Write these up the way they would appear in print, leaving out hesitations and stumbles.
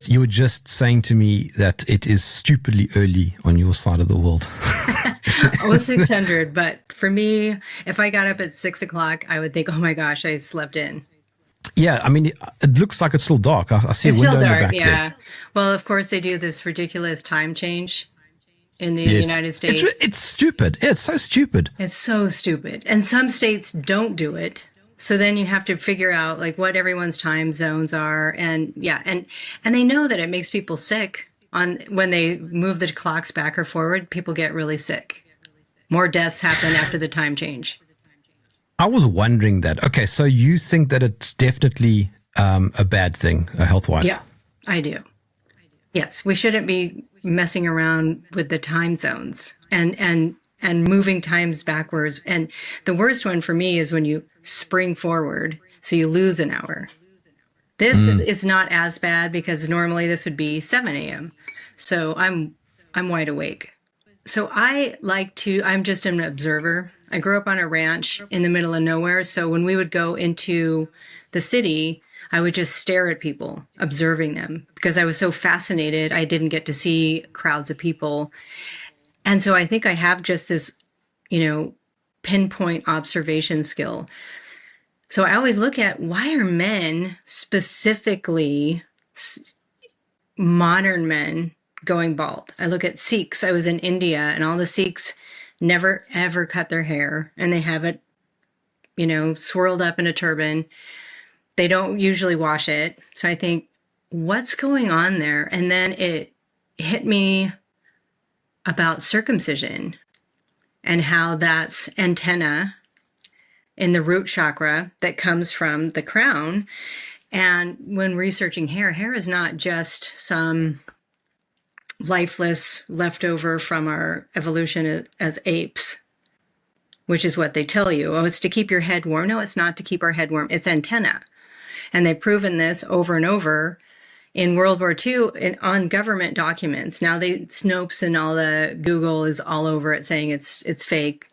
you were just saying to me that it is stupidly early on your side of the world. Well, 600, but for me, if I got up at 6 o'clock, I would think, oh my gosh, I slept in. Yeah, I mean, it looks like it's still dark. I see It's a window still in dark, the back yeah. there. Well, of course, they do this ridiculous time change in the Yes. United States. It's stupid. It's so stupid. It's so stupid. And some states don't do it. So then you have to figure out like what everyone's time zones are. And yeah, and they know that it makes people sick on when they move the clocks back or forward, people get really sick. More deaths happen after the time change. I was wondering that. Okay, so you think that it's definitely a bad thing, health-wise? Yeah, I do. Yes, we shouldn't be messing around with the time zones and moving times backwards. And the worst one for me is when you spring forward, so you lose an hour. This is not as bad because normally this would be 7 a.m. So I'm wide awake. So I'm just an observer. I grew up on a ranch in the middle of nowhere. So when we would go into the city, I would just stare at people, observing them, because I was so fascinated. I didn't get to see crowds of people. And so I think I have just this, pinpoint observation skill. So I always look at why are men, specifically modern men, going bald? I look at Sikhs. I was in India and all the Sikhs never, ever cut their hair and they have it, swirled up in a turban. They don't usually wash it. So I think, what's going on there? And then it hit me about circumcision and how that's antenna in the root chakra that comes from the crown. And when researching hair is not just some lifeless leftover from our evolution as apes, which is what they tell you. Oh, it's to keep your head warm. No, it's not to keep our head warm. It's antenna. And they've proven this over and over in World War II on government documents. Now Snopes and all the Google is all over it saying it's fake.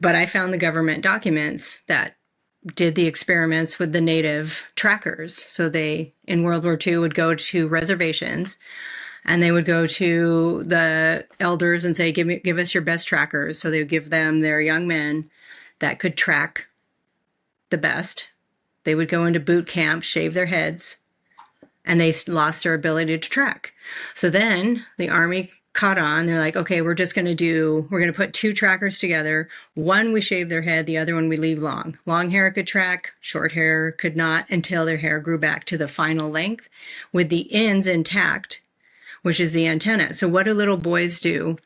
But I found the government documents that did the experiments with the native trackers. So they, in World War II, would go to reservations and they would go to the elders and say, give us your best trackers. So they would give them their young men that could track the best. They would go into boot camp, shave their heads, and they lost their ability to track. So then the Army caught on. They're like, okay, we're going to put two trackers together. One, we shave their head. The other one, we leave long. Long hair could track, short hair could not, until their hair grew back to the final length with the ends intact, which is the antenna. So what do little boys do,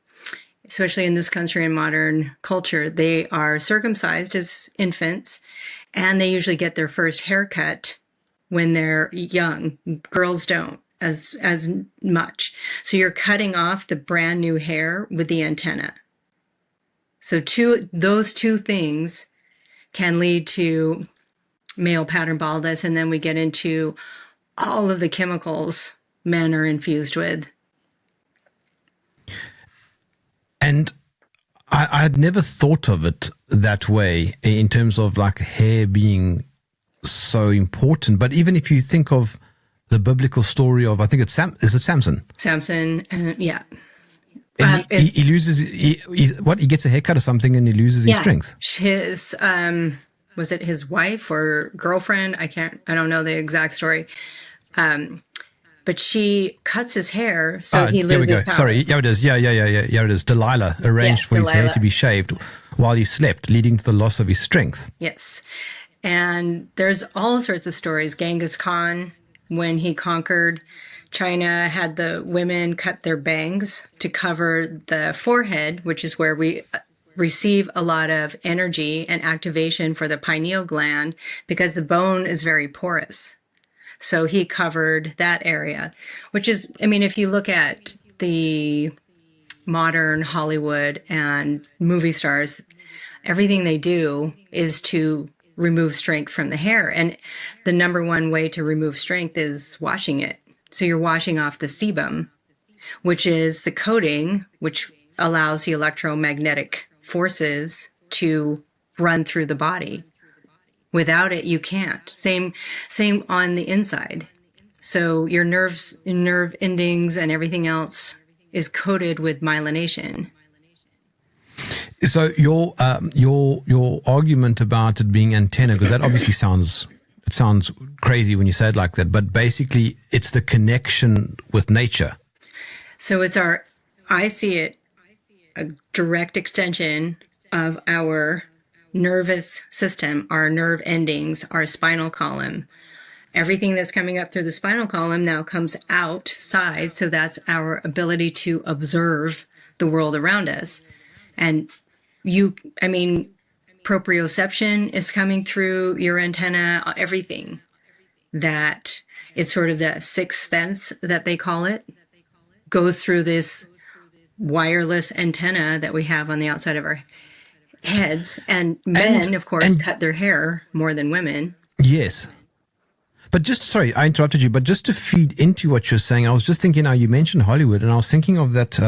especially in this country and modern culture? They are circumcised as infants, and they usually get their first haircut when they're young. Girls don't as much. So you're cutting off the brand new hair with the antenna. So those two things can lead to male pattern baldness, and then we get into all of the chemicals men are infused with. And I had never thought of it that way in terms of like hair being so important. But even if you think of the biblical story of, I think it's Samson? Samson, yeah. And he loses, he gets a haircut or something and he loses his strength. His, was it his wife or girlfriend? I don't know the exact story. But she cuts his hair so he loses power. Sorry, yeah, it is. Yeah, it is. Delilah arranged for his hair to be shaved while he slept, leading to the loss of his strength. Yes. And there's all sorts of stories. Genghis Khan, when he conquered China, had the women cut their bangs to cover the forehead, which is where we receive a lot of energy and activation for the pineal gland, because the bone is very porous. So he covered that area, which is, if you look at the modern Hollywood and movie stars, everything they do is to remove strength from the hair. And the number one way to remove strength is washing it. So you're washing off the sebum, which is the coating, which allows the electromagnetic forces to run through the body. Without it, you can't. Same on the inside. So your nerve endings and everything else is coated with myelination. So your argument about it being antenna, because that obviously sounds crazy when you say it like that, but basically it's the connection with nature. So I see it a direct extension of our nervous system, our nerve endings, our spinal column. Everything that's coming up through the spinal column now comes outside. So that's our ability to observe the world around us. And proprioception is coming through your antenna, everything. That it's sort of the sixth sense that they call it, goes through this wireless antenna that we have on the outside of our heads. And men, of course, cut their hair more than women. Yes. But sorry, I interrupted you, but just to feed into what you're saying, I was just thinking, now you mentioned Hollywood, and I was thinking of that,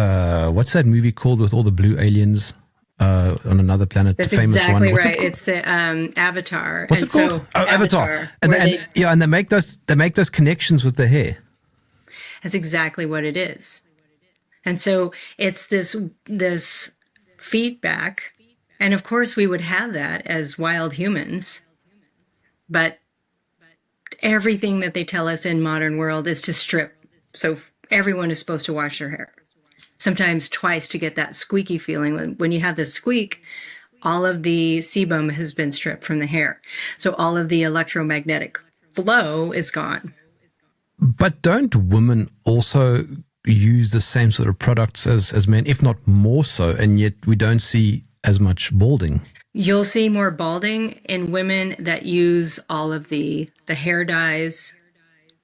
what's that movie called with all the blue aliens on another planet? That's the famous exactly one. What's right. It's the Avatar. What's it called? Avatar. And they make those connections with the hair. That's exactly what it is. And so it's this feedback. And of course we would have that as wild humans, but everything that they tell us in modern world is to strip. So everyone is supposed to wash their hair, sometimes twice, to get that squeaky feeling. When you have the squeak, all of the sebum has been stripped from the hair. So all of the electromagnetic flow is gone. But don't women also use the same sort of products as men, if not more so, and yet we don't see as much balding? You'll see more balding in women that use all of the hair dyes.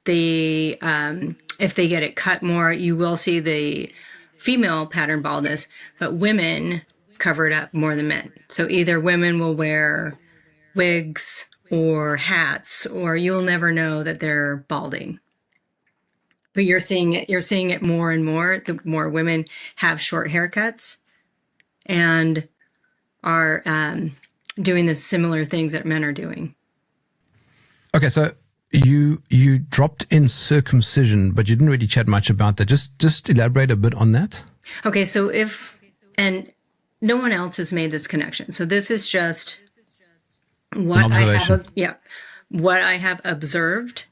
If they get it cut more, you will see the female pattern baldness, but women cover it up more than men. So either women will wear wigs or hats, or you'll never know that they're balding. But you're seeing it more and more. The more women have short haircuts and are doing the similar things that men are doing. Okay, so you dropped in circumcision, but you didn't really chat much about that. Just elaborate a bit on that. Okay, so and no one else has made this connection. So this is just what I have observed.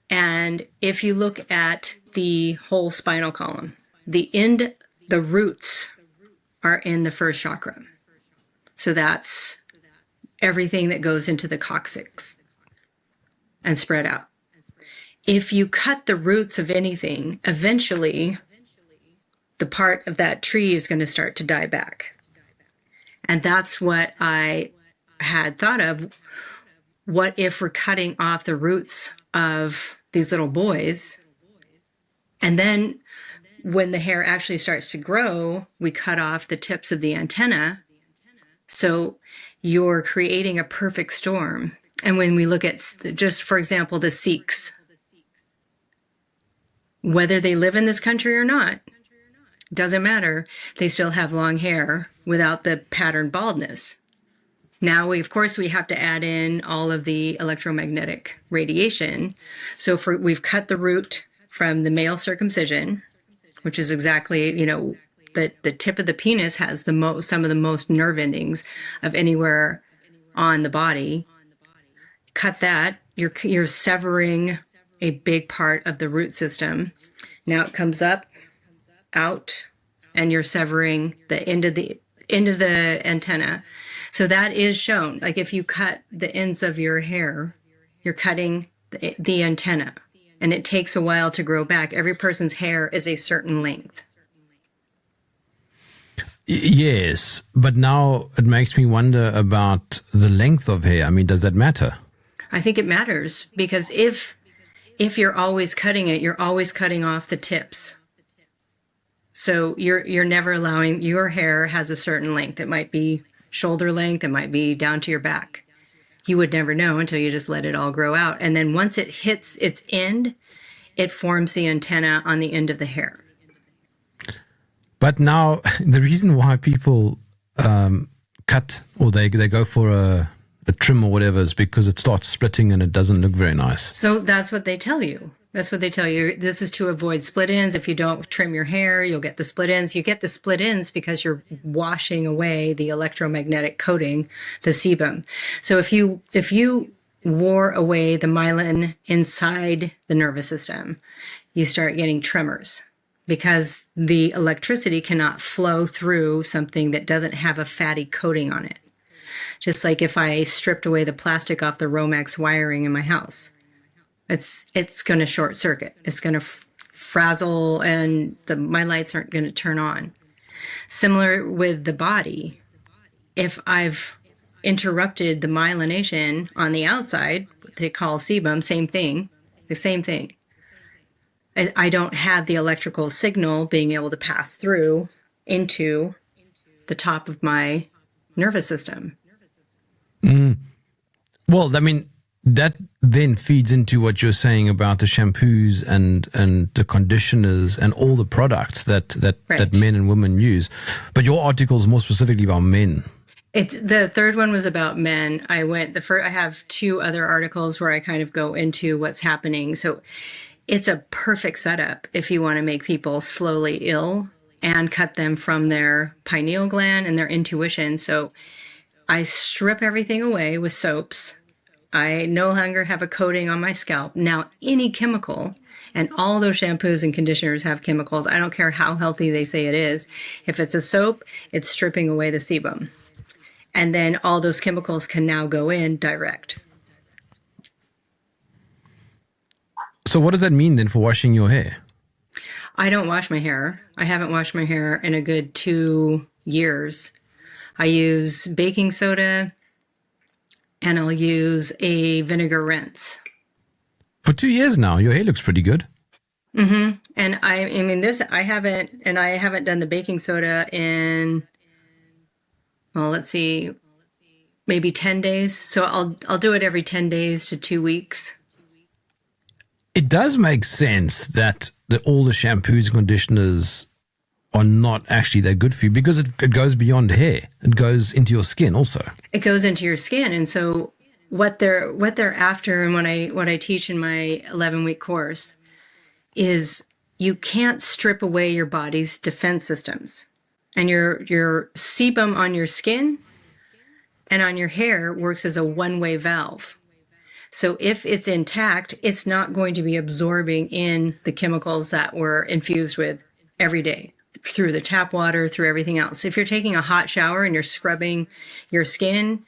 And if you look at the whole spinal column, the roots are in the first chakra. So that's everything that goes into the coccyx and spread out. If you cut the roots of anything, eventually the part of that tree is going to start to die back. And that's what I had thought of. What if we're cutting off the roots of these little boys, and then when the hair actually starts to grow, we cut off the tips of the antenna. So you're creating a perfect storm. And when we look at, just for example, the Sikhs, whether they live in this country or not, doesn't matter. They still have long hair without the pattern baldness. Now, of course, we have to add in all of the electromagnetic radiation. So we've cut the root from the male circumcision, which is exactly, the tip of the penis has some of the most nerve endings of anywhere on the body. Cut that, you're severing a big part of the root system. Now it comes up, out, and you're severing the end of the antenna. So that is shown. Like if you cut the ends of your hair, you're cutting the antenna, and it takes a while to grow back. Every person's hair is a certain length. Yes, but now it makes me wonder about the length of hair. I mean, does that matter? I think it matters, because if you're always cutting it, you're always cutting off the tips. So you're never allowing, your hair has a certain length. It might be shoulder length, it might be down to your back. You would never know until you just let it all grow out. And then once it hits its end, it forms the antenna on the end of the hair. But now the reason why people cut, or they go for a trim or whatever, is because it starts splitting and it doesn't look very nice. So that's what they tell you. That's what they tell you. This is to avoid split ends. If you don't trim your hair, you'll get the split ends. You get the split ends because you're washing away the electromagnetic coating, the sebum. So if you wore away the myelin inside the nervous system, you start getting tremors because the electricity cannot flow through something that doesn't have a fatty coating on it. Just like if I stripped away the plastic off the Romex wiring in my house. It's going to short circuit. It's going to frazzle and my lights aren't going to turn on. Similar with the body. If I've interrupted the myelination on the outside, what they call sebum, same thing, the same thing. I don't have the electrical signal being able to pass through into the top of my nervous system. Well, I mean, that then feeds into what you're saying about the shampoos and the conditioners and all the products that men and women use. But your article is more specifically about men. It's the third one was about men. I have two other articles where I kind of go into what's happening. So it's a perfect setup if you want to make people slowly ill and cut them from their pineal gland and their intuition. So I strip everything away with soaps. I no longer have a coating on my scalp. Now, any chemical, and all those shampoos and conditioners have chemicals. I don't care how healthy they say it is. If it's a soap, it's stripping away the sebum. And then all those chemicals can now go in direct. So what does that mean then for washing your hair? I don't wash my hair. I haven't washed my hair in a good 2 years. I use baking soda, and I'll use a vinegar rinse. For 2 years now, your hair looks pretty good. Mm-hmm. And I mean, I haven't done the baking soda in, well, let's see, maybe 10 days. So I'll do it every 10 days to 2 weeks. It does make sense that all the shampoos and conditioners are not actually that good for you because it goes beyond hair. It goes into your skin also. It goes into your skin. And so what they're after, and what I teach in my 11-week course is you can't strip away your body's defense systems. And your sebum on your skin and on your hair works as a one-way valve. So if it's intact, it's not going to be absorbing in the chemicals that we're infused with every day, through the tap water, through everything else. If you're taking a hot shower and you're scrubbing your skin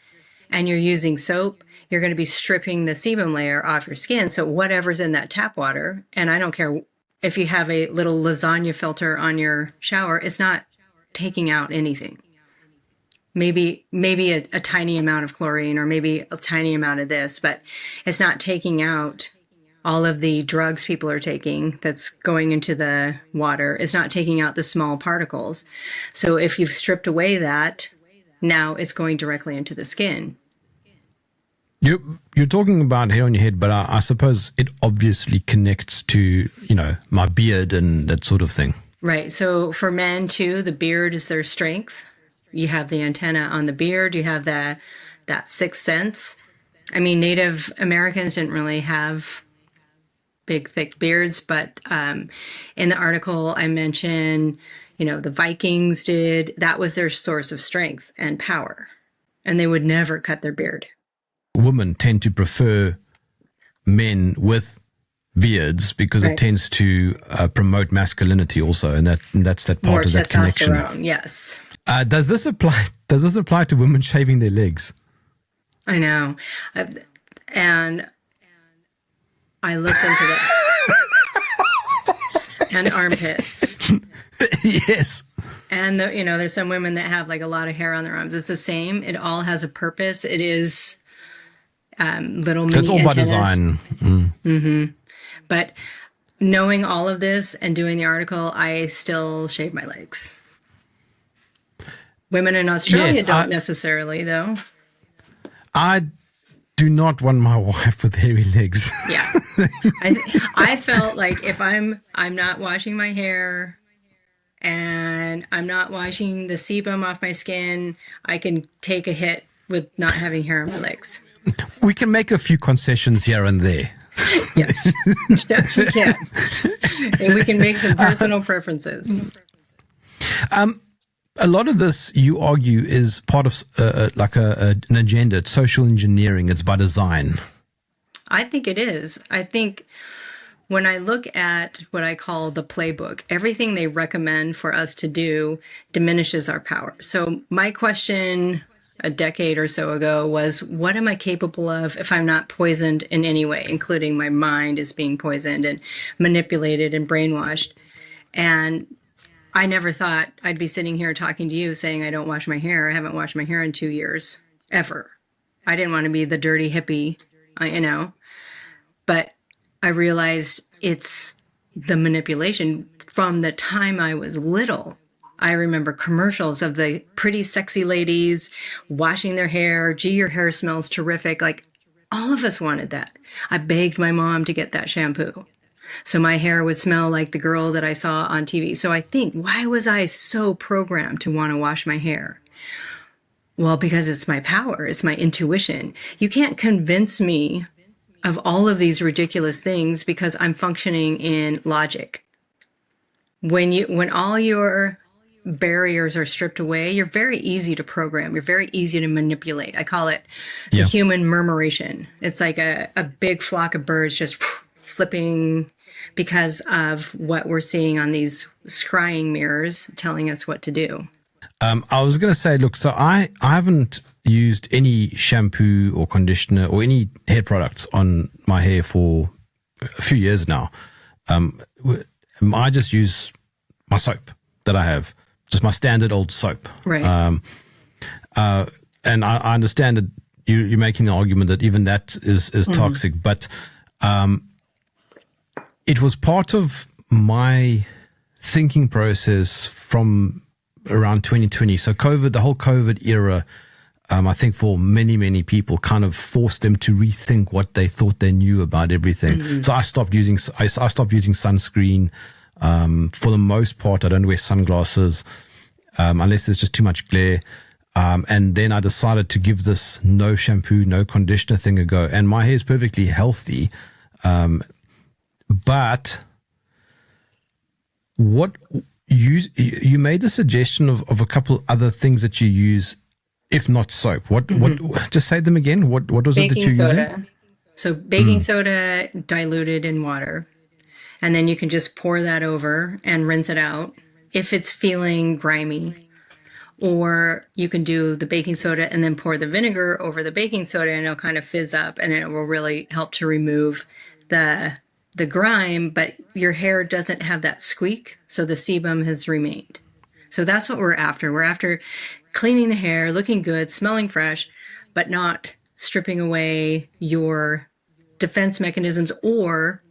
and you're using soap, you're going to be stripping the sebum layer off your skin. So whatever's in that tap water, and I don't care if you have a little lasagna filter on your shower, it's not taking out anything. Maybe a tiny amount of chlorine or maybe a tiny amount of this, but it's not taking out all of the drugs people are taking that's going into the water. It's not taking out the small particles. So if you've stripped away that, now it's going directly into the skin. You're talking about hair on your head, but I suppose it obviously connects to, my beard and that sort of thing. Right. So for men too, the beard is their strength. You have the antenna on the beard. You have that sixth sense. I mean, Native Americans didn't really have big, thick beards, but in the article I mentioned, the Vikings did. That was their source of strength and power, and they would never cut their beard. Women tend to prefer men with beards because it tends to promote masculinity also, and that's that part of that connection. More testosterone, yes. Does this apply to women shaving their legs? I know, and I looked into that. And armpits. Yes. And there's some women that have like a lot of hair on their arms. It's the same. It all has a purpose. It is little mini That's all antennas. by design. Mm-hmm. But knowing all of this and doing the article, I still shave my legs. Women in Australia don't necessarily, though. I do not want my wife with hairy legs. Yeah. I felt like if I'm not washing my hair and I'm not washing the sebum off my skin, I can take a hit with not having hair on my legs. We can make a few concessions here and there. Yes. Yes, we can. And we can make some personal preferences. A lot of this, you argue, is part of an agenda. It's social engineering. It's by design. I think it is. I think when I look at what I call the playbook, everything they recommend for us to do diminishes our power. So my question a decade or so ago was, what am I capable of if I'm not poisoned in any way, including my mind is being poisoned and manipulated and brainwashed? And I never thought I'd be sitting here talking to you saying I don't wash my hair. I haven't washed my hair in 2 years, ever. I didn't want to be the dirty hippie, but I realized it's the manipulation. From the time I was little, I remember commercials of the pretty sexy ladies washing their hair. Gee, your hair smells terrific. Like, all of us wanted that. I begged my mom to get that shampoo so my hair would smell like the girl that I saw on TV. So I think, why was I so programmed to want to wash my hair? Well, because it's my power. It's my intuition. You can't convince me of all of these ridiculous things because I'm functioning in logic. When all your barriers are stripped away, you're very easy to program. You're very easy to manipulate. I call it the human murmuration. It's like a big flock of birds just flipping because of what we're seeing on these scrying mirrors telling us what to do. I was going to say, look, so I haven't used any shampoo or conditioner or any hair products on my hair for a few years now. I just use my soap that I have, just my standard old soap. Right. And I understand that you're making the argument that even that is toxic, but it was part of my thinking process from around 2020. So COVID, the whole COVID era, I think for many, many people kind of forced them to rethink what they thought they knew about everything. So I stopped using sunscreen. For the most part, I don't wear sunglasses unless there's just too much glare. And then I decided to give this no shampoo, no conditioner thing a go. And my hair is perfectly healthy. But what you made the suggestion of a couple other things that you use, if not soap. What just say them again. What was it that you're using? So baking soda diluted in water. And then you can just pour that over and rinse it out if it's feeling grimy. Or you can do the baking soda and then pour the vinegar over the baking soda and it'll kind of fizz up and it will really help to remove the grime, but your hair doesn't have that squeak, so the sebum has remained. So that's what we're after. We're after cleaning the hair, looking good, smelling fresh, but not stripping away your defense mechanisms or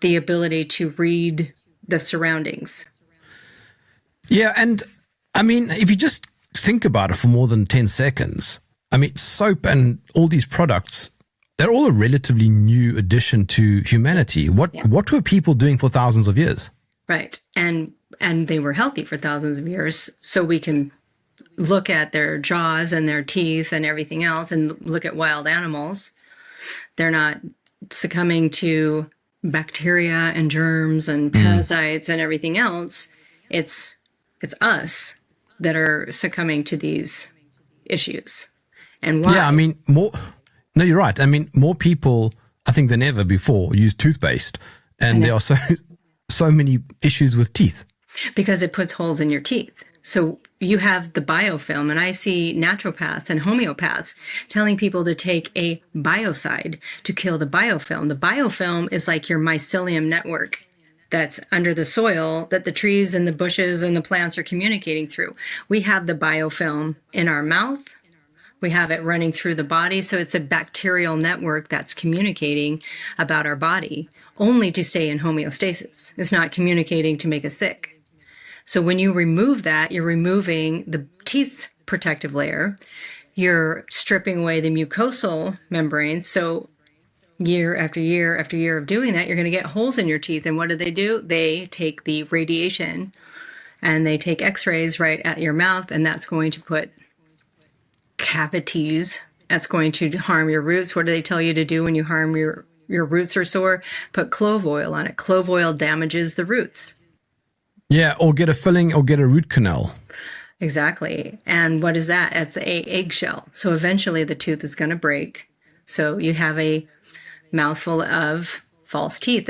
the ability to read the surroundings. Yeah, and I mean, if you just think about it for more than 10 seconds, I mean, soap and all these products, they're all a relatively new addition to humanity. What were people doing for thousands of years? Right. And they were healthy for thousands of years. So we can look at their jaws and their teeth and everything else and look at wild animals. They're not succumbing to bacteria and germs and parasites and everything else. It's us that are succumbing to these issues. And why? Yeah, I mean, no, you're right. I mean, more people, I think, than ever before use toothpaste. And there are so many issues with teeth. Because it puts holes in your teeth. So you have the biofilm, and I see naturopaths and homeopaths telling people to take a biocide to kill the biofilm. The biofilm is like your mycelium network that's under the soil that the trees and the bushes and the plants are communicating through. We have the biofilm in our mouth. We have it running through the body. So it's a bacterial network that's communicating about our body only to stay in homeostasis. It's not communicating to make us sick. So when you remove that, you're removing the teeth's protective layer. You're stripping away the mucosal membranes. So year after year after year of doing that, you're going to get holes in your teeth. And what do? They take the radiation and they take x-rays right at your mouth, and that's going to put cavities. That's going to harm your roots. What do they tell you to do when you harm your your roots are sore, put clove oil on it. Clove oil damages the roots. Yeah, or get a filling or get a root canal. Exactly. And what is that? It's a eggshell. So eventually the tooth is going to break. So you have a mouthful of false teeth.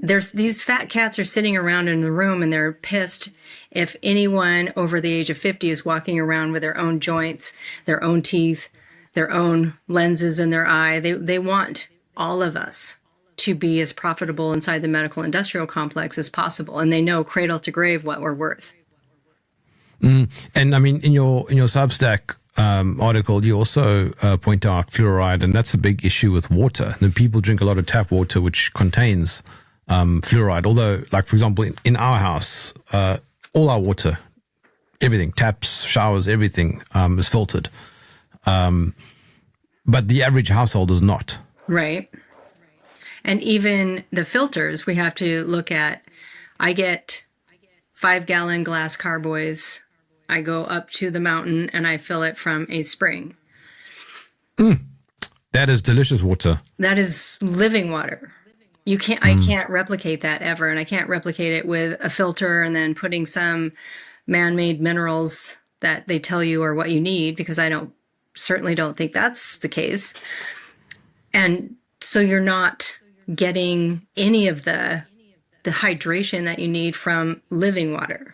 There's these fat cats are sitting around in the room and they're pissed if anyone over the age of 50 is walking around with their own joints, their own teeth, their own lenses in their eye. They want all of us to be as profitable inside the medical industrial complex as possible. And they know cradle to grave what we're worth. And I mean, in your Substack article, you also point out fluoride, and that's a big issue with water. And people drink a lot of tap water, which contains fluoride. Although, like for example, in our house, all our water, everything, taps, showers, everything is filtered. But the average household is not. Right. And even the filters, we have to look at. I get 5-gallon glass carboys. I go up to the mountain and I fill it from a spring. That is delicious water. That is living water. I can't replicate that ever. And I can't replicate it with a filter and then putting some man-made minerals that they tell you are what you need, because I certainly don't think that's the case. And so you're not getting any of the hydration that you need from living water.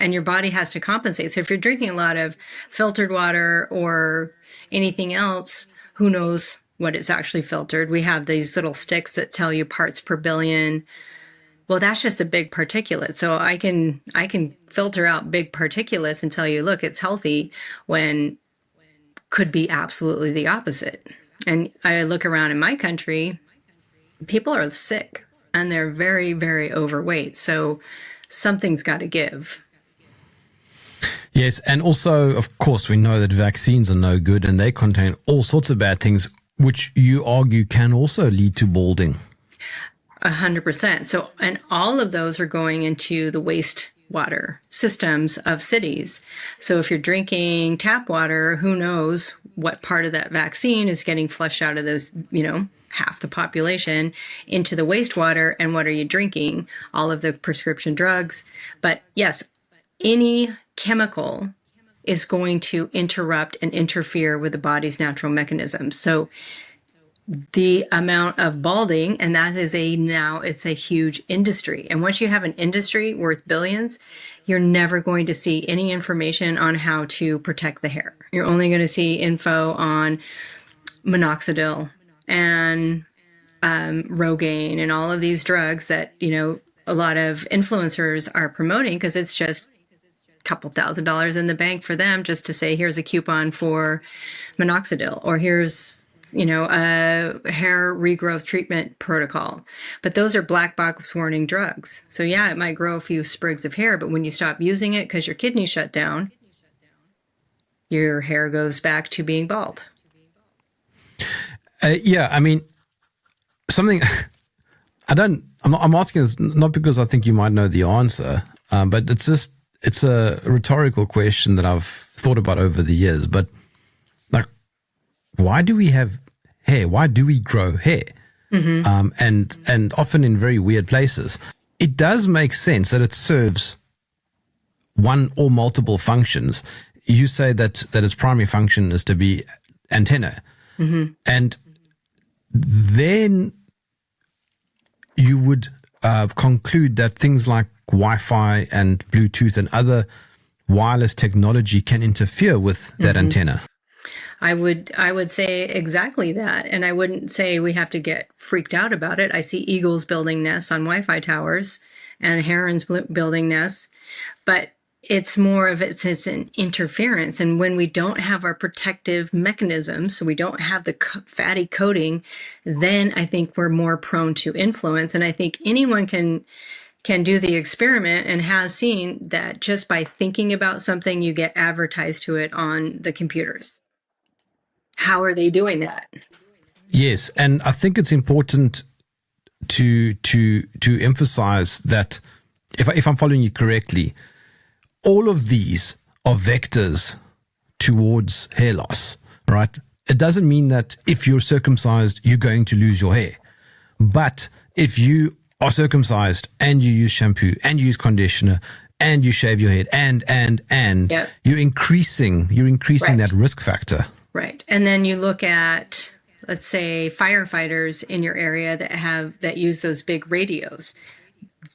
And your body has to compensate. So if you're drinking a lot of filtered water or anything else, who knows what it's actually filtered? We have these little sticks that tell you parts per billion. Well, that's just a big particulate. So I can filter out big particulates and tell you, look, it's healthy, when could be absolutely the opposite. And I look around in my country, people are sick and they're very, very overweight. So something's got to give. Yes, and also, of course, we know that vaccines are no good and they contain all sorts of bad things, which you argue can also lead to balding. 100%. So, and all of those are going into the wastewater systems of cities. So if you're drinking tap water, who knows what part of that vaccine is getting flushed out of those, half the population into the wastewater. And what are you drinking? All of the prescription drugs. But yes, any chemical is going to interrupt and interfere with the body's natural mechanisms. So the amount of balding, and that is it's a huge industry. And once you have an industry worth billions, you're never going to see any information on how to protect the hair. You're only going to see info on minoxidil and Rogaine and all of these drugs that, a lot of influencers are promoting, because it's just couple $1,000s in the bank for them just to say, here's a coupon for minoxidil, or here's, a hair regrowth treatment protocol. But those are black box warning drugs. So yeah, it might grow a few sprigs of hair, but when you stop using it because your kidneys shut down, your hair goes back to being bald. Yeah, I mean, something I'm asking this not because I think you might know the answer, but it's a rhetorical question that I've thought about over the years. But like, why do we have hair? Why do we grow hair? Mm-hmm. And often in very weird places. It does make sense that it serves one or multiple functions. You say that its primary function is to be antenna. Mm-hmm. And then you would conclude that things like Wi-Fi and Bluetooth and other wireless technology can interfere with that antenna. I would say exactly that. And I wouldn't say we have to get freaked out about it. I see eagles building nests on Wi-Fi towers and herons building nests, but it's more of it's an interference. And when we don't have our protective mechanisms, so we don't have the fatty coating, then I think we're more prone to influence. And I think anyone can do the experiment and has seen that just by thinking about something, you get advertised to it on the computers. How are they doing that? Yes, and I think it's important to emphasize that if I'm following you correctly, all of these are vectors towards hair loss, right? it doesn't mean that if you're circumcised, you're going to lose your hair. But if you are circumcised and you use shampoo and you use conditioner and you shave your head and Yep. you're increasing Right. that risk factor. Right. And then you look at, let's say, firefighters in your area that use those big radios.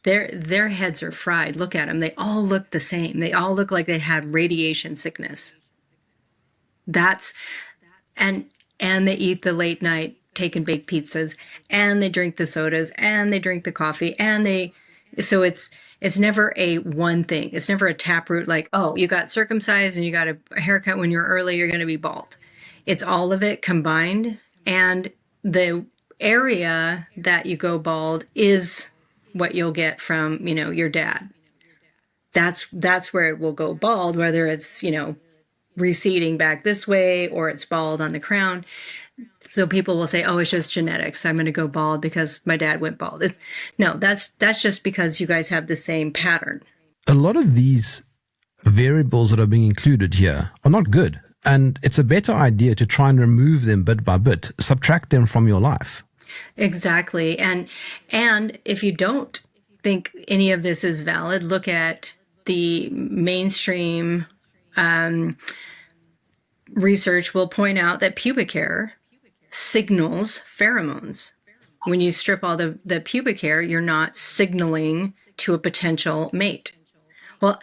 Their heads are fried. Look at them. They all look the same. They all look like they had radiation sickness. And they eat the late night take and bake pizzas, and they drink the sodas, and they drink the coffee, so it's never a one thing. It's never a taproot like, oh, you got circumcised and you got a haircut when you were early, you're going to be bald. It's all of it combined, and the area that you go bald is what you'll get from, your dad. That's where it will go bald, whether it's, receding back this way or it's bald on the crown. So people will say, oh, it's just genetics. I'm going to go bald because my dad went bald. No, that's just because you guys have the same pattern. A lot of these variables that are being included here are not good. And it's a better idea to try and remove them bit by bit, subtract them from your life. Exactly. And if you don't think any of this is valid, look at the mainstream research will point out that pubic hair signals pheromones. When you strip all the pubic hair, you're not signaling to a potential mate. Well,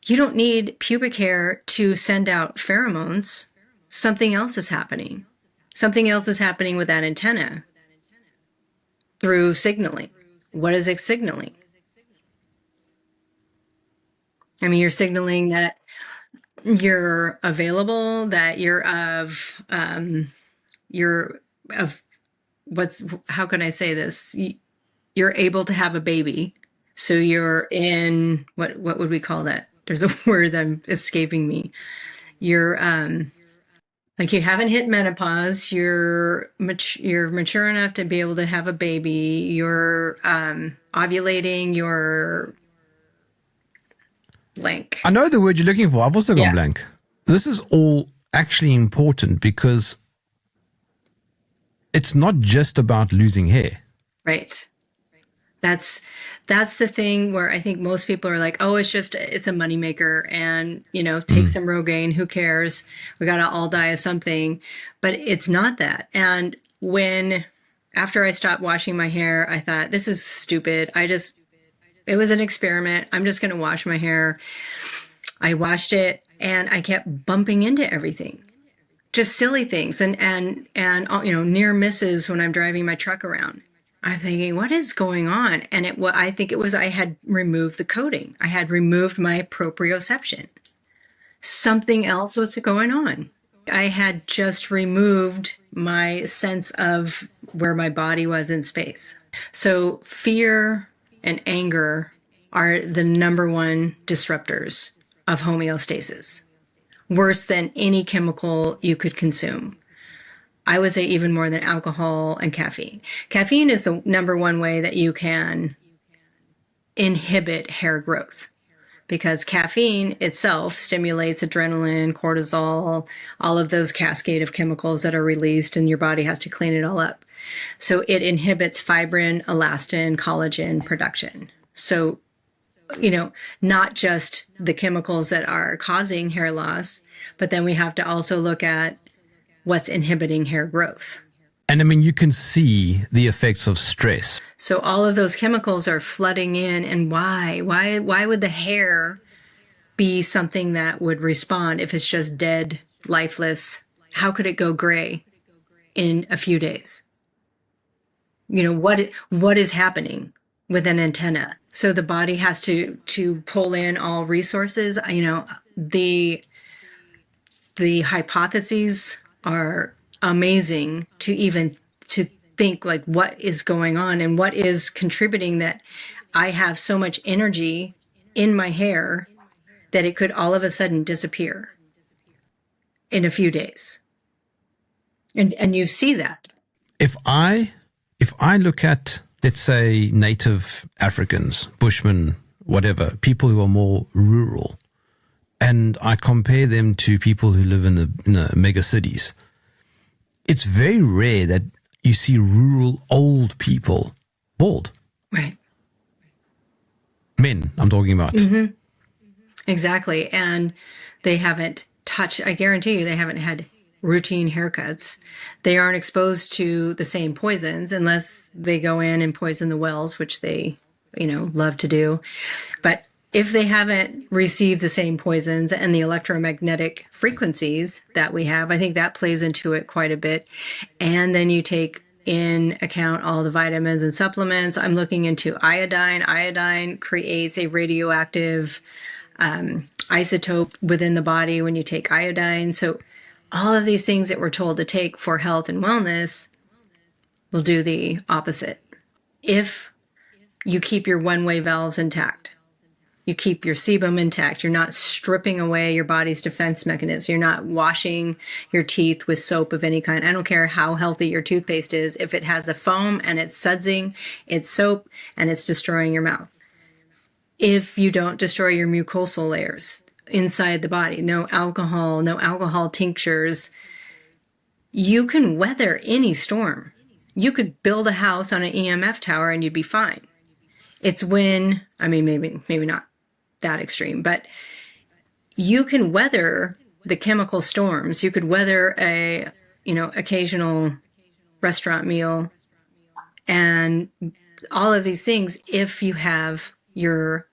you don't need pubic hair to send out pheromones. Something else is happening. Something else is happening with that antenna through signaling. What is it signaling? I mean, you're signaling that you're available, that how can I say this? You're able to have a baby. So you're in, what would we call that? There's a word that's escaping me. You're, like you haven't hit menopause, you're mature enough to be able to have a baby, you're ovulating, you're blank. I know the word you're looking for. I've also gone Yeah. blank. This is all actually important because it's not just about losing hair. Right. That's the thing where I think most people are like, oh, it's a moneymaker, and take some Rogaine, who cares? We gotta all die of something. But it's not that. And after I stopped washing my hair, I thought, this is stupid. It was an experiment. I'm just gonna wash my hair. I washed it and I kept bumping into everything. Just silly things and near misses when I'm driving my truck around. I'm thinking, what is going on? And I think it was I had removed the coating. I had removed my proprioception. Something else was going on. I had just removed my sense of where my body was in space. So fear and anger are the number one disruptors of homeostasis, worse than any chemical you could consume. I would say even more than alcohol and caffeine. Caffeine is the number one way that you can inhibit hair growth, because caffeine itself stimulates adrenaline, cortisol, all of those cascade of chemicals that are released, and your body has to clean it all up. So it inhibits fibrin, elastin, collagen production. So, not just the chemicals that are causing hair loss, but then we have to also look at what's inhibiting hair growth. And I mean, you can see the effects of stress. So all of those chemicals are flooding in. And why? Why would the hair be something that would respond if it's just dead, lifeless? How could it go gray in a few days? What is happening with an antenna? So the body has to pull in all resources. The hypotheses are amazing to think like what is going on and what is contributing that I have so much energy in my hair that it could all of a sudden disappear in a few days. And you see that. If I look at, let's say, native Africans, Bushmen, whatever, people who are more rural, and I compare them to people who live in the mega cities, it's very rare that you see rural old people bald. Right. Men, I'm talking about. Exactly. And they haven't touched, I guarantee you, they haven't had routine haircuts. They aren't exposed to the same poisons unless they go in and poison the wells, which they, love to do. But if they haven't received the same poisons and the electromagnetic frequencies that we have, I think that plays into it quite a bit. And then you take in account all the vitamins and supplements. I'm looking into iodine. Iodine creates a radioactive isotope within the body when you take iodine. So all of these things that we're told to take for health and wellness will do the opposite. If you keep your one-way valves intact, you keep your sebum intact, you're not stripping away your body's defense mechanism, you're not washing your teeth with soap of any kind. I don't care how healthy your toothpaste is. If it has a foam and it's sudsing, it's soap and it's destroying your mouth. If you don't destroy your mucosal layers inside the body, no alcohol tinctures, you can weather any storm. You could build a house on an EMF tower and you'd be fine. It's when, maybe not that extreme, but you can weather the chemical storms. You could weather a, occasional restaurant meal and all of these things if you have your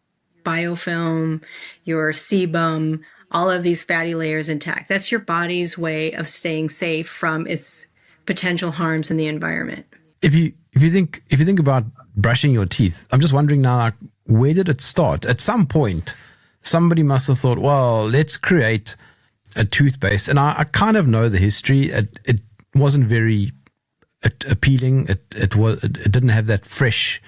biofilm, your sebum, all of these fatty layers intact. That's your body's way of staying safe from its potential harms in the environment. If you think about brushing your teeth, I'm just wondering now, like, where did it start? At some point, somebody must have thought, well, let's create a toothpaste. And I kind of know the history. It wasn't very appealing. It didn't have that fresh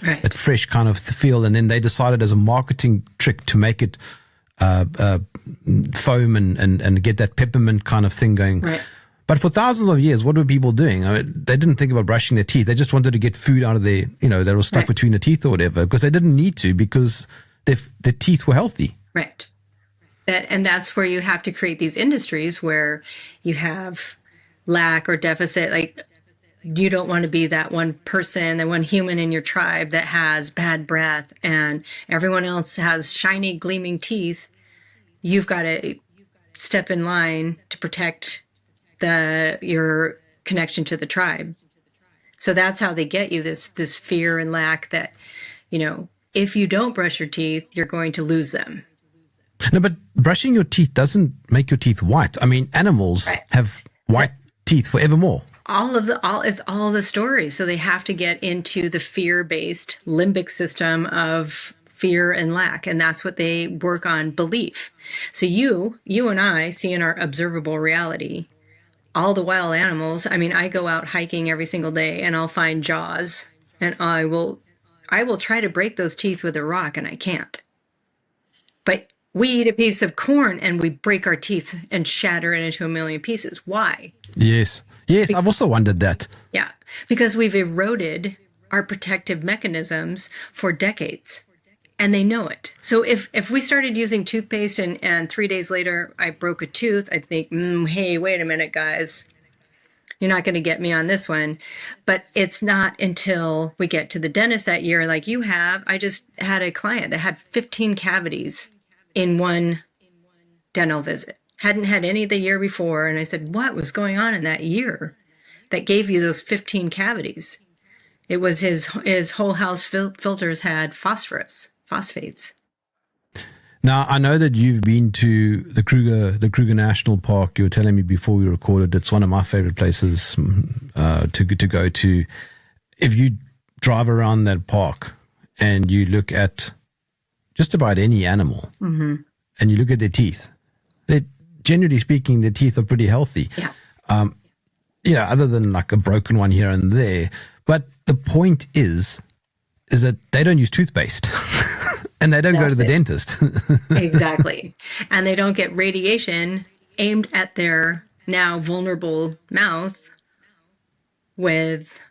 kind of feel. And then they decided as a marketing trick to make it foam and get that peppermint kind of thing going. Right. But for thousands of years, what were people doing? They didn't think about brushing their teeth. They just wanted to get food out of their, that was stuck between the teeth or whatever, because they didn't need to, because their teeth were healthy. Right. And that's where you have to create these industries where you have lack or deficit. Like, you don't want to be that one person, that one human in your tribe that has bad breath and everyone else has shiny, gleaming teeth. You've got to step in line to protect your connection to the tribe. So that's how they get you this fear and lack that, if you don't brush your teeth, you're going to lose them. No, but brushing your teeth doesn't make your teeth white. Animals have white teeth forevermore. It's all the story. So they have to get into the fear-based limbic system of fear and lack. And that's what they work on, belief. So you and I see in our observable reality all the wild animals. I go out hiking every single day and I'll find jaws and I will try to break those teeth with a rock and I can't. But we eat a piece of corn and we break our teeth and shatter it into a million pieces. Why? Yes, I've also wondered that. Yeah, because we've eroded our protective mechanisms for decades. And they know it. So if we started using toothpaste and 3 days later I broke a tooth, I'd think, hey, wait a minute, guys. You're not going to get me on this one. But it's not until we get to the dentist that year, like you have. I just had a client that had 15 cavities in one dental visit. Hadn't had any the year before. And I said, what was going on in that year that gave you those 15 cavities? It was his whole house filters had phosphates. Now, I know that you've been to the Kruger National Park. You were telling me before we recorded, it's one of my favorite places to go to. If you drive around that park and you look at just about any animal and you look at their teeth, generally speaking, their teeth are pretty healthy. Yeah. Other than like a broken one here and there. But the point is that they don't use toothpaste and they don't go to the dentist. Exactly. And they don't get radiation aimed at their now vulnerable mouth with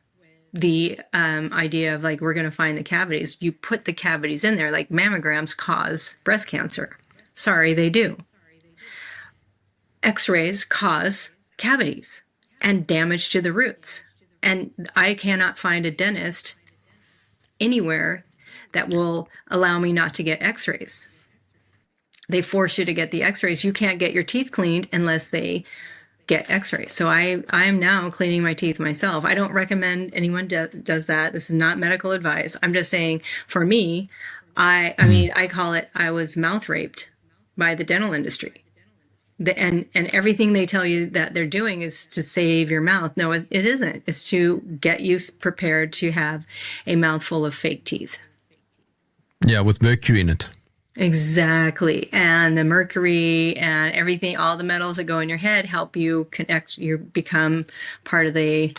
the idea of like, we're going to find the cavities. You put the cavities in there, like mammograms cause breast cancer. Sorry, they do. X-rays cause cavities. and damage to the roots. And I cannot find a dentist anywhere that will allow me not to get x-rays. They force you to get the x-rays. You can't get your teeth cleaned unless they get x-rays. So I am now cleaning my teeth myself. I don't recommend anyone does that. This is not medical advice. I'm just saying, for me, I mean, I call it, I was mouth raped by the dental industry. And everything they tell you that they're doing is to save your mouth. No, it isn't. It's to get you prepared to have a mouthful of fake teeth. Yeah, with mercury in it. Exactly. And the mercury and everything, all the metals that go in your head help you connect, you become part of the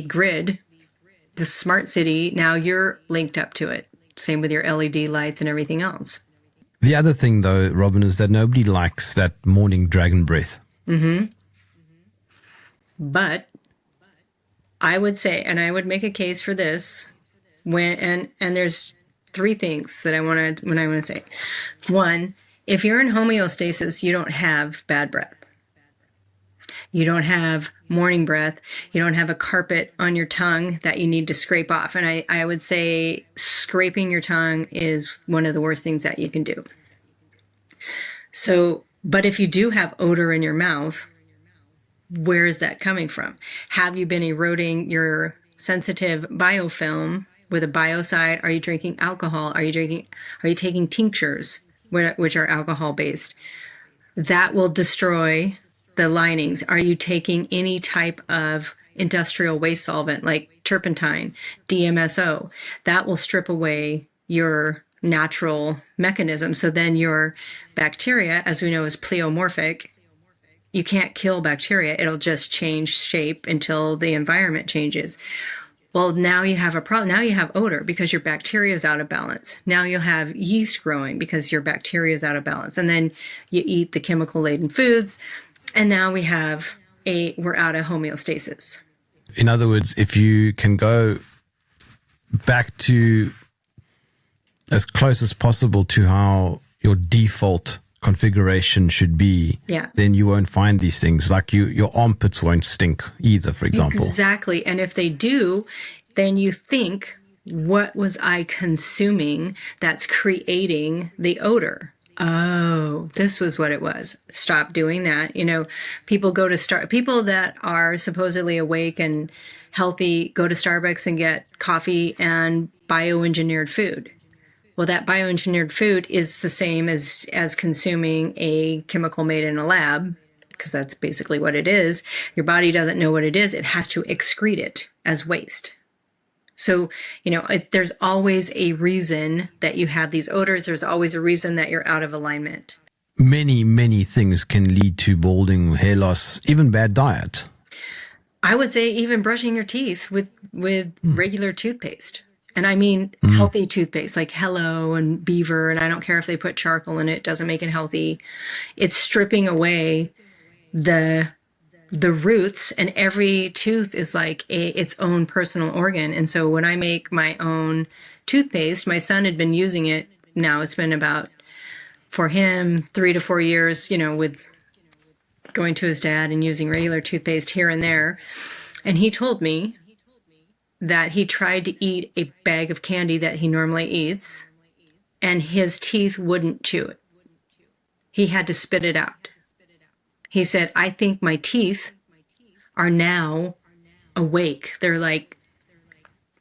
grid, the smart city. Now you're linked up to it. Same with your LED lights and everything else. The other thing, though, Robin, is that nobody likes that morning dragon breath. Mm-hmm. But I would say, and I would make a case for this, and there's three things that I want to say. One, if you're in homeostasis, you don't have bad breath. You don't have morning breath. You don't have a carpet on your tongue that you need to scrape off. And I would say scraping your tongue is one of the worst things that you can do. So, but if you do have odor in your mouth, where is that coming from? Have you been eroding your sensitive biofilm with a biocide? Are you drinking alcohol? Are you taking tinctures, which are alcohol based? That will destroy the linings. Are you taking any type of industrial waste solvent like turpentine, DMSO? That will strip away your natural mechanism. So then your bacteria, as we know, is pleomorphic. You can't kill bacteria. It'll just change shape until the environment changes. Well, now you have a problem. Now you have odor because your bacteria is out of balance. Now you'll have yeast growing because your bacteria is out of balance. And then you eat the chemical-laden foods. And now we're out of homeostasis. In other words, if you can go back to as close as possible to how your default configuration should be, then you won't find these things. Like your armpits won't stink either, for example. Exactly. And if they do, then you think, what was I consuming that's creating the odor? Oh, this was what it was. Stop doing that. You know, people that are supposedly awake and healthy go to Starbucks and get coffee and bioengineered food. Well, that bioengineered food is the same as consuming a chemical made in a lab, because that's basically what it is. Your body doesn't know what it is. It has to excrete it as waste. So, you know, there's always a reason that you have these odors. There's always a reason that you're out of alignment. Many, many things can lead to balding, hair loss, even bad diet. I would say even brushing your teeth with regular toothpaste. And I mean healthy toothpaste, like Hello and Beaver, and I don't care if they put charcoal in it, it doesn't make it healthy. It's stripping away the roots, and every tooth is like its own personal organ. And so when I make my own toothpaste, my son had been using it. Now it's been about, for him, 3 to 4 years, you know, with going to his dad and using regular toothpaste here and there. And he told me that he tried to eat a bag of candy that he normally eats, and his teeth wouldn't chew it. He had to spit it out. He said, I think my teeth are now awake. They're like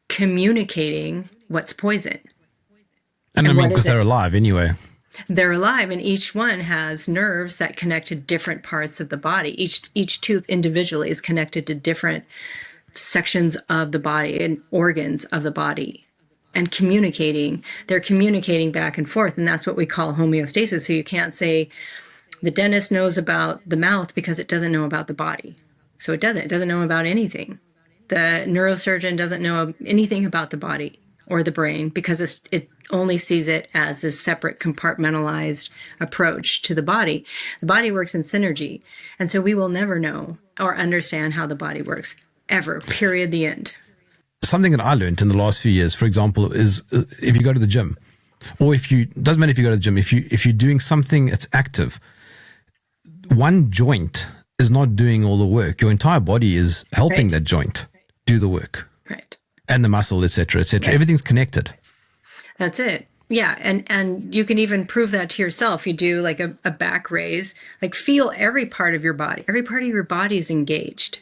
communicating what's poison. And I mean, because they're alive anyway. They're alive, and each one has nerves that connect to different parts of the body. Each tooth individually is connected to different sections of the body and organs of the body, and communicating. They're communicating back and forth, and that's what we call homeostasis. So you can't say the dentist knows about the mouth because it doesn't know about the body. So it doesn't know about anything. The neurosurgeon doesn't know anything about the body or the brain because it only sees it as a separate compartmentalized approach to the body. The body works in synergy. And so we will never know or understand how the body works, ever, period, the end. Something that I learned in the last few years, for example, is if you go to the gym, or doesn't matter if you go to the gym, if you're doing something that's active, one joint is not doing all the work. Your entire body is helping Right. that joint do the work, Right. and the muscle, etc., etc. Right. Everything's connected. That's it. Yeah. And you can even prove that to yourself. You do like a back raise, like feel every part of your body. Every part of your body is engaged,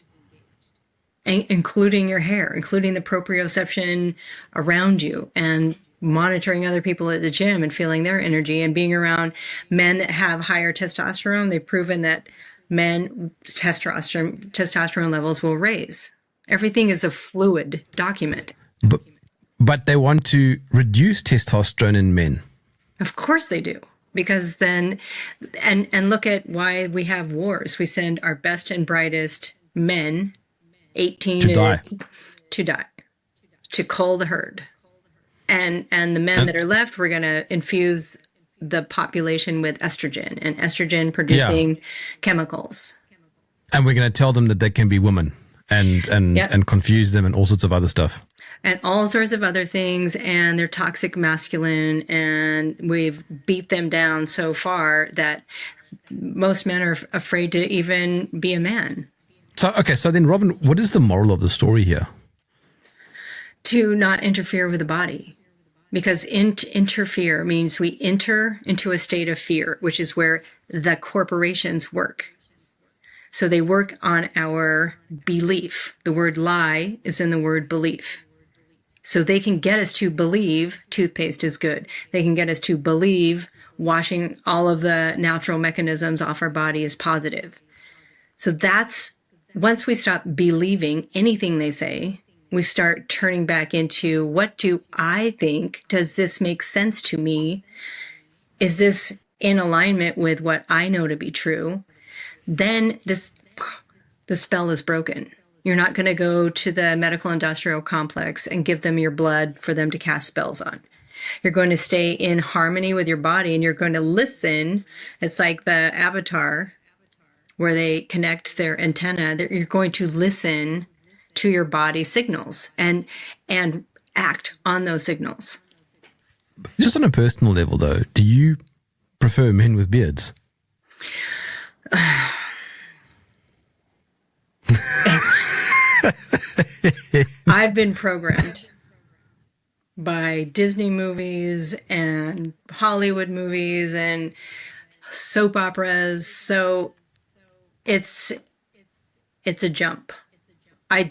including your hair, including the proprioception around you, and monitoring other people at the gym and feeling their energy, and being around men that have higher testosterone. They've proven that men testosterone levels will raise. Everything is a fluid document. But they want to reduce testosterone in men. Of course they do. Because then, and look at why we have wars. We send our best and brightest men, 18 To die. to die, to cull the herd. And the men that are left, we're going to infuse the population with estrogen and estrogen producing chemicals. And we're going to tell them that they can be women and confuse them and all sorts of other stuff. And all sorts of other things, and they're toxic masculine, and we've beat them down so far that most men are afraid to even be a man. So then, Robin, what is the moral of the story here? To not interfere with the body. Because interfere means we enter into a state of fear, which is where the corporations work. So they work on our belief. The word lie is in the word belief. So they can get us to believe toothpaste is good. They can get us to believe washing all of the natural mechanisms off our body is positive. So that's, once we stop believing anything they say, we start turning back into, what do I think? Does this make sense to me? Is this in alignment with what I know to be true? Then the spell is broken. You're not going to go to the medical industrial complex and give them your blood for them to cast spells on. You're going to stay in harmony with your body, and you're going to listen. It's like the Avatar where they connect their antenna. You're going to listen to your body signals and act on those signals. Just on a personal level, though, do you prefer men with beards? I've been programmed by Disney movies and Hollywood movies and soap operas. So it's a jump. I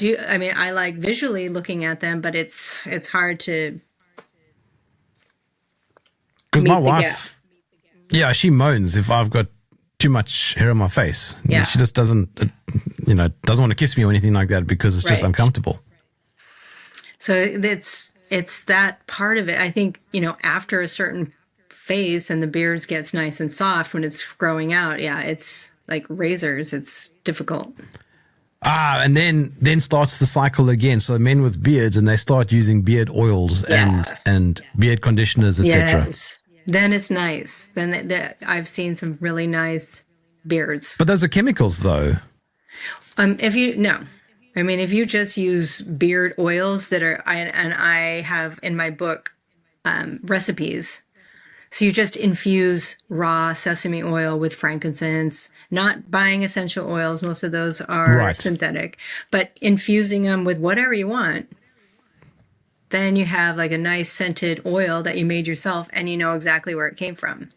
like visually looking at them, but it's hard to. Because my wife, she moans if I've got too much hair on my face. Yeah. She just doesn't want to kiss me or anything like that because it's just uncomfortable. So it's that part of it. I think, after a certain phase and the beard gets nice and soft when it's growing out, it's like razors. It's difficult. And then starts the cycle again. So men with beards, and they start using beard oils and beard conditioners, etc. Yes. Then it's nice. Then I've seen some really nice beards. But those are chemicals, though. If you just use beard oils that are, and I have in my book recipes. So you just infuse raw sesame oil with frankincense, not buying essential oils. Most of those are synthetic, but infusing them with whatever you want. Then you have like a nice scented oil that you made yourself, and you know exactly where it came from.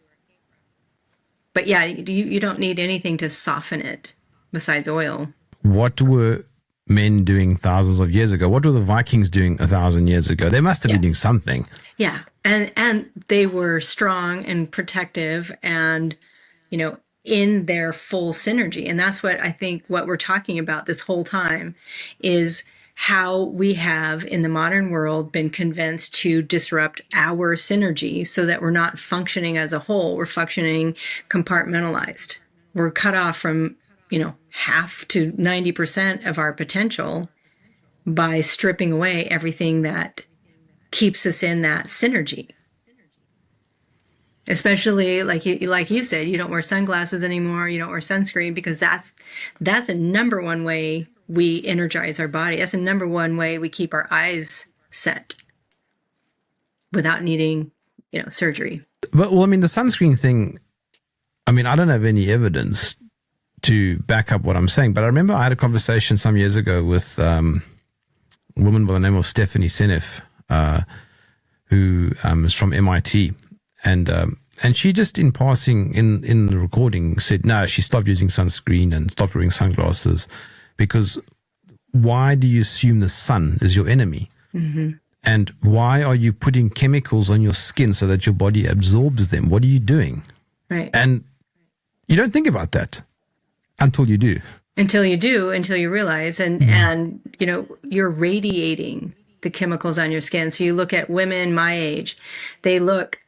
But yeah, you don't need anything to soften it besides oil. What were men doing thousands of years ago? What were the Vikings doing 1,000 years ago? They must have been doing something. Yeah. And they were strong and protective and, in their full synergy. And that's what I think what we're talking about this whole time is how we have in the modern world been convinced to disrupt our synergy so that we're not functioning as a whole. We're functioning compartmentalized. We're cut off from, half to 90% of our potential by stripping away everything that keeps us in that synergy. Especially like you said, you don't wear sunglasses anymore. You don't wear sunscreen because that's a number one way we energize our body. That's a number one way we keep our eyes set without needing, surgery. Well, the sunscreen thing, I don't have any evidence to back up what I'm saying, but I remember I had a conversation some years ago with a woman by the name of Stephanie Seneff, who is from MIT, and she just in passing in the recording said, no, she stopped using sunscreen and stopped wearing sunglasses because why do you assume the sun is your enemy? Mm-hmm. And why are you putting chemicals on your skin so that your body absorbs them? What are you doing? Right. And you don't think about that until you do. Until you realize, and you're radiating the chemicals on your skin. So you look at women my age, they look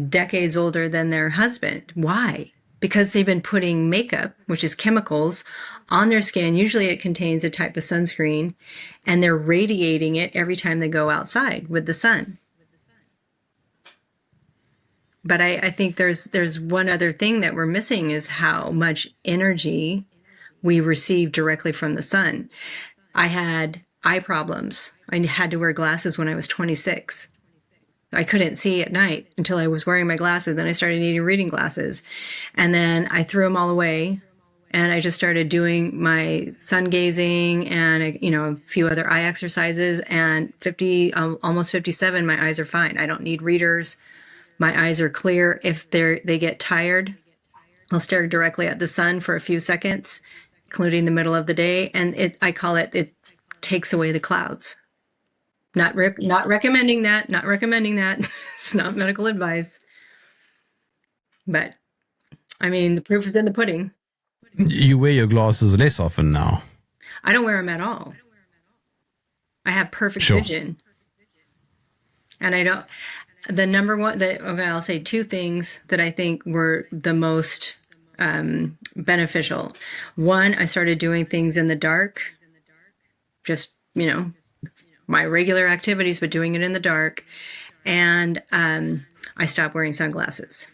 decades older than their husband. Why? Because they've been putting makeup, which is chemicals, on their skin. Usually it contains a type of sunscreen, and they're radiating it every time they go outside with the sun. But I think there's one other thing that we're missing is how much energy we receive directly from the sun. I had eye problems. I had to wear glasses when I was 26. I couldn't see at night until I was wearing my glasses. Then I started needing reading glasses. And then I threw them all away. And I just started doing my sun gazing and, a few other eye exercises. And almost 57, my eyes are fine. I don't need readers. My eyes are clear. If they get tired, I'll stare directly at the sun for a few seconds, including the middle of the day. And it takes away the clouds. Not recommending that. Not recommending that. It's not medical advice. But, the proof is in the pudding. You wear your glasses less often now. I don't wear them at all. I have perfect vision. And I don't... The number one... I'll say two things that I think were the most beneficial. One, I started doing things in the dark. Just, my regular activities, but doing it in the dark. And I stopped wearing sunglasses.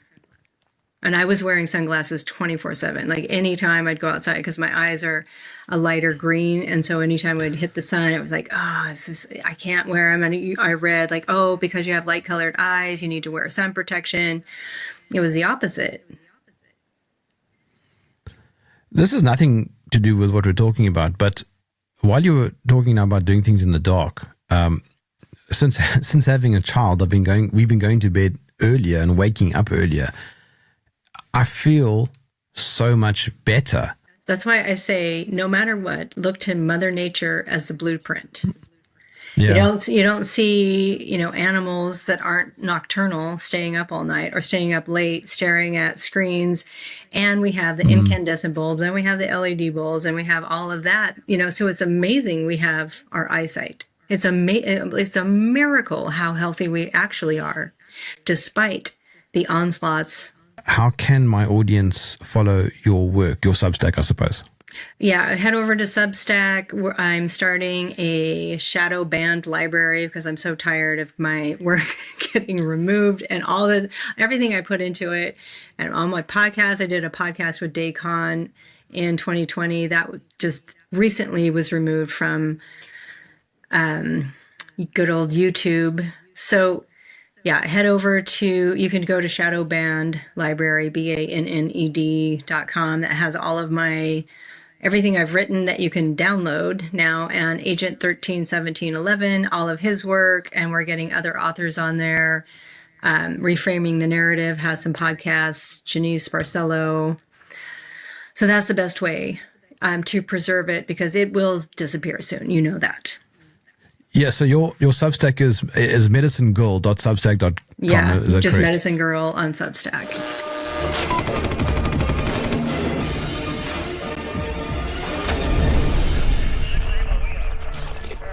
And I was wearing sunglasses 24/7. Like anytime I'd go outside, because my eyes are a lighter green. And so anytime I'd hit the sun, it was like, I can't wear them. And I read like, because you have light colored eyes, you need to wear sun protection. It was the opposite. This has nothing to do with what we're talking about, but while you were talking now about doing things in the dark, since having a child, we've been going to bed earlier and waking up earlier. I feel so much better. That's why I say, no matter what, look to Mother Nature as the blueprint. Yeah. You don't see, animals that aren't nocturnal staying up all night or staying up late, staring at screens. And we have the incandescent bulbs and we have the LED bulbs and we have all of that, so it's amazing we have our eyesight. It's a miracle how healthy we actually are, despite the onslaughts. How can my audience follow your work, your Substack, I suppose? Yeah, head over to Substack. I'm starting a shadow banned library because I'm so tired of my work getting removed and everything I put into it. And on my podcast, I did a podcast with Daycon in 2020 that just recently was removed from good old YouTube. So yeah, you can go to Shadow Banned Library, BANNED.com. That has all of everything I've written that you can download now, and Agent 131711, all of his work, and we're getting other authors on there. Reframing the Narrative has some podcasts, Janice Barcelo. So that's the best way to preserve it because it will disappear soon. You know that. Yeah, so your Substack is medicinegirl.substack.com. Yeah, is that just correct? Medicine Girl on Substack.